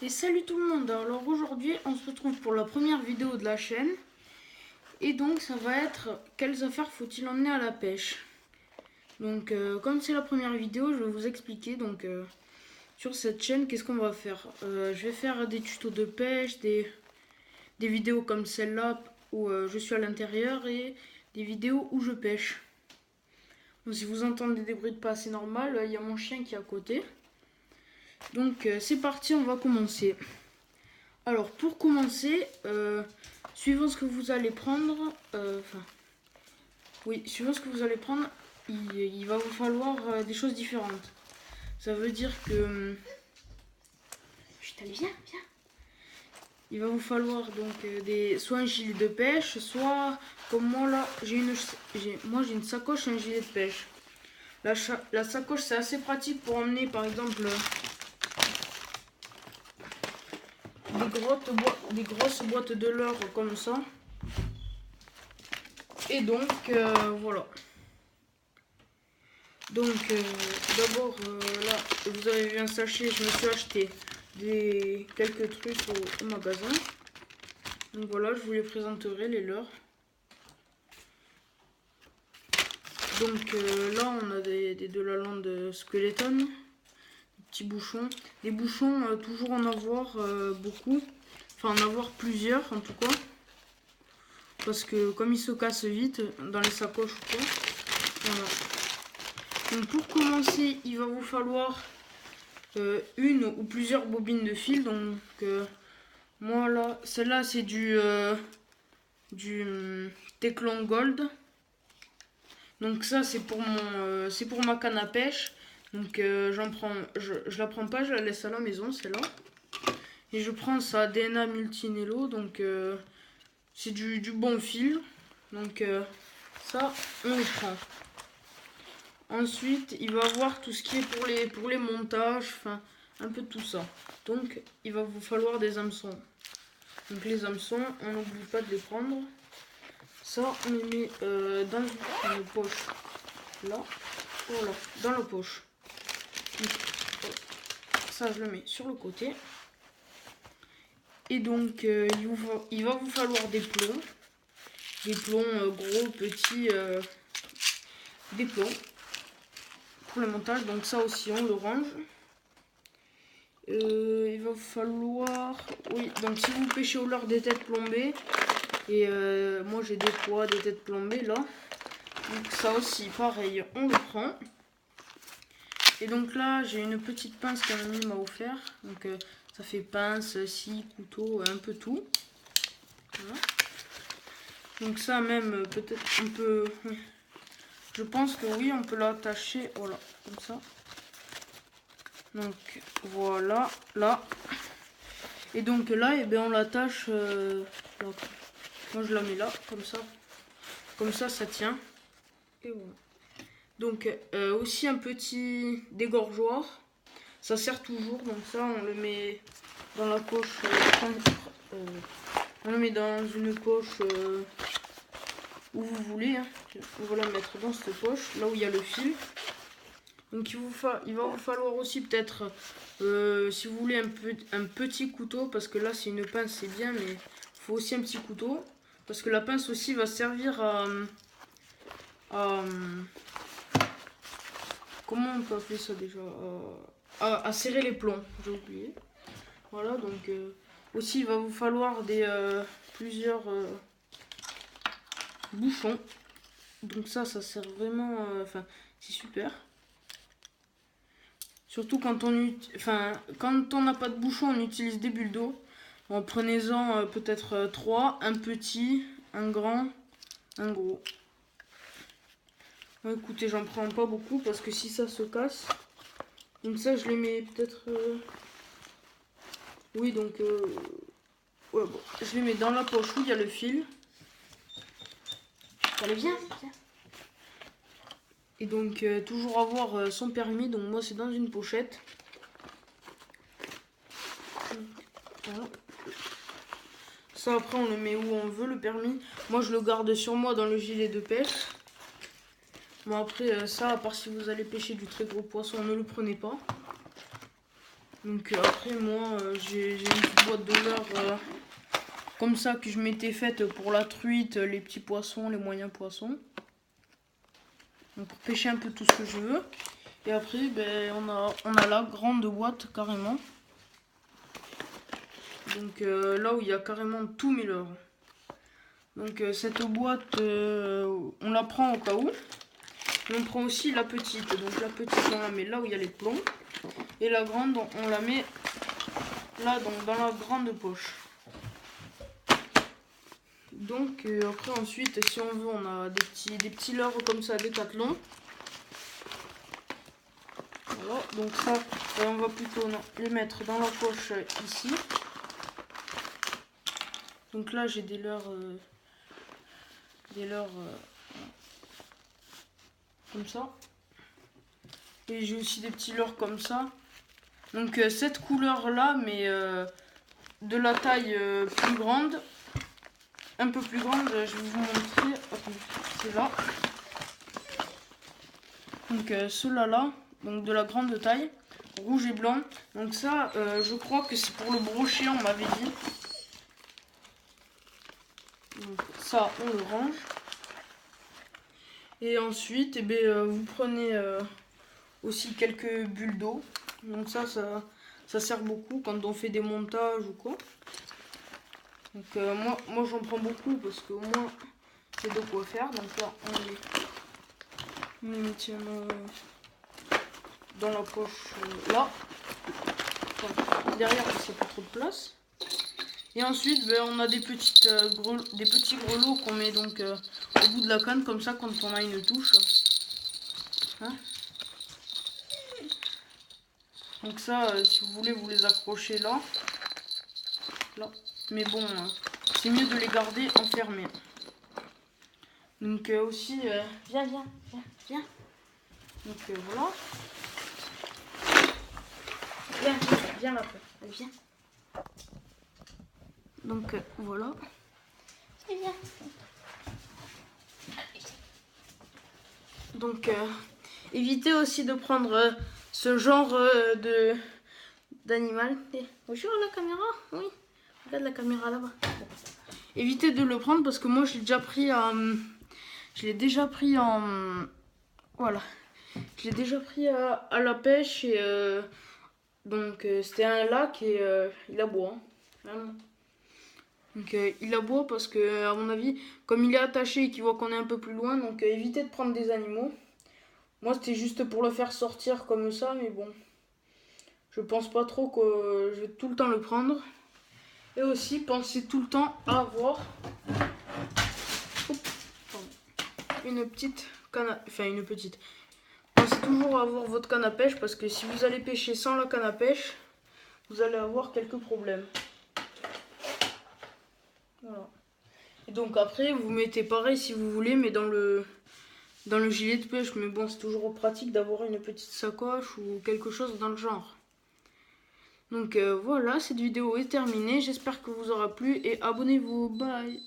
Et salut tout le monde. Alors aujourd'hui on se retrouve pour la première vidéo de la chaîne. Et donc ça va être quelles affaires faut-il emmener à la pêche. Donc comme c'est la première vidéo, je vais vous expliquer donc sur cette chaîne qu'est-ce qu'on va faire. Je vais faire des tutos de pêche, des vidéos comme celle-là où je suis à l'intérieur et des vidéos où je pêche. Donc si vous entendez des bruits de pas, c'est normal, il y a mon chien qui est à côté. Donc c'est parti, on va commencer. Alors pour commencer, suivant ce que vous allez prendre, suivant ce que vous allez prendre, il va vous falloir des choses différentes. Ça veut dire que, viens. Il va vous falloir donc soit un gilet de pêche, soit comme moi là, j'ai une sacoche et un gilet de pêche. La sacoche c'est assez pratique pour emmener par exemple des grosses boîtes de leurre comme ça. Et donc voilà. Donc d'abord là vous avez vu un sachet, je me suis acheté quelques trucs au magasin. Donc voilà, je vous les présenterai les leurres. Donc là on a de la lande Skeleton, des petits bouchons. Des bouchons toujours en avoir beaucoup, enfin en avoir plusieurs en tout cas. Parce que comme ils se cassent vite dans les sacoches ou quoi. Voilà. Donc pour commencer, il va vous falloir une ou plusieurs bobines de fil. Donc moi là, celle-là c'est du Teclon Gold. Donc ça c'est pour ma canne à pêche. Donc je la prends pas, je la laisse à la maison celle-là. Et je prends ça DNA Multinello. Donc c'est du bon fil. Donc ça on le prend. Ensuite, il va avoir tout ce qui est pour les montages, enfin un peu tout ça. Donc, il va vous falloir des hameçons. Donc les hameçons, on n'oublie pas de les prendre. Ça, on les met dans une poche. Là, voilà, dans la poche. Donc, ça, je le mets sur le côté. Et donc, il va vous falloir des plombs. Des plombs gros, petits, des plombs. Pour le montage, donc ça aussi on le range. Il va vous falloir, oui, donc si vous pêchez au leurre des têtes plombées, et moi j'ai des poids, des têtes plombées là, donc ça aussi pareil on le prend. Et donc là j'ai une petite pince qu'un ami m'a offert, donc ça fait pince, scie, couteau, un peu tout. Voilà. Donc ça même peut-être on peut, je pense que oui on peut l'attacher, voilà, comme ça. Donc voilà, là. Et donc là, eh bien, on l'attache. Moi je la mets là, comme ça. Comme ça tient. Et voilà. Donc aussi un petit dégorgeoir. Ça sert toujours. Donc ça, on le met dans la poche. On le met dans une poche où vous voulez. Hein. On va la mettre dans cette poche, là où il y a le fil. Donc il va vous falloir aussi peut-être, si vous voulez, un petit couteau, parce que là c'est une pince, c'est bien, mais il faut aussi un petit couteau, parce que la pince aussi va servir à comment on peut appeler ça déjà, à serrer les plombs, j'ai oublié. Voilà, donc aussi il va vous falloir plusieurs bouchons. Donc ça sert vraiment, enfin c'est super. Surtout quand on n'a pas de bouchon, on utilise des bulles d'eau. Bon, prenez-en peut-être 3, un petit, un grand, un gros. Bon, écoutez, j'en prends pas beaucoup parce que si ça se casse, donc ça je les mets peut-être, oui donc, ouais, bon. Je les mets dans la poche où il y a le fil. Allez, viens. Et donc toujours avoir son permis, donc moi c'est dans une pochette. Voilà. Ça après on le met où on veut le permis. Moi je le garde sur moi dans le gilet de pêche. Bon après ça, à part si vous allez pêcher du très gros poisson, ne le prenez pas. Donc après moi j'ai une petite boîte de leurre comme ça que je m'étais faite pour la truite, les petits poissons, les moyens poissons. Donc pour pêcher un peu tout ce que je veux. Et après ben, on a la grande boîte carrément. Donc là où il y a carrément tous mes leurres. Donc cette boîte on la prend au cas où. Et on prend aussi la petite. Donc la petite on la met là où il y a les plombs. Et la grande on la met là donc dans la grande poche. Donc après ensuite si on veut on a des petits leurres comme ça Décathlon. Voilà, donc ça on va plutôt les mettre dans la poche ici. Donc là j'ai des leurres comme ça. Et j'ai aussi des petits leurres comme ça. Donc cette couleur là mais de la taille plus grande. Un peu plus grande, je vais vous montrer. C'est là. Donc ceux-là là, donc de la grande taille, rouge et blanc. Donc ça, je crois que c'est pour le brochet, on m'avait dit. Donc ça, on le range. Et ensuite, eh bien, vous prenez aussi quelques bulles d'eau. Donc ça sert beaucoup quand on fait des montages ou quoi. Donc moi j'en prends beaucoup parce qu'au moins c'est de quoi faire. Donc là on les met dans la poche là. Enfin, derrière parce qu'il n'y a pas trop de place. Et ensuite ben, on a des petits grelots qu'on met donc au bout de la canne comme ça quand on a une touche. Hein, donc ça si vous voulez vous les accrochez là. Mais bon, c'est mieux de les garder enfermés. Donc aussi, viens. Donc voilà. Viens là, viens. Donc voilà. Viens. Donc évitez aussi de prendre ce genre d'animal. Bonjour la caméra, oui. Regarde la caméra là-bas. Évitez de le prendre parce que moi je l'ai déjà pris en... Voilà. Je l'ai déjà pris à la pêche et donc c'était un lac et il aboie. Vraiment. Donc il aboie parce que à mon avis, comme il est attaché et qu'il voit qu'on est un peu plus loin, donc évitez de prendre des animaux. Moi c'était juste pour le faire sortir comme ça, mais bon. Je pense pas trop que je vais tout le temps le prendre. Et aussi, pensez tout le temps à avoir une petite canne à... Enfin, une petite. Pensez toujours à avoir votre canne à pêche parce que si vous allez pêcher sans la canne à pêche, vous allez avoir quelques problèmes. Voilà. Et donc après, vous mettez pareil si vous voulez, mais dans le gilet de pêche. Mais bon, c'est toujours pratique d'avoir une petite sacoche ou quelque chose dans le genre. Donc voilà, cette vidéo est terminée. J'espère que vous aura plu et abonnez-vous. Bye!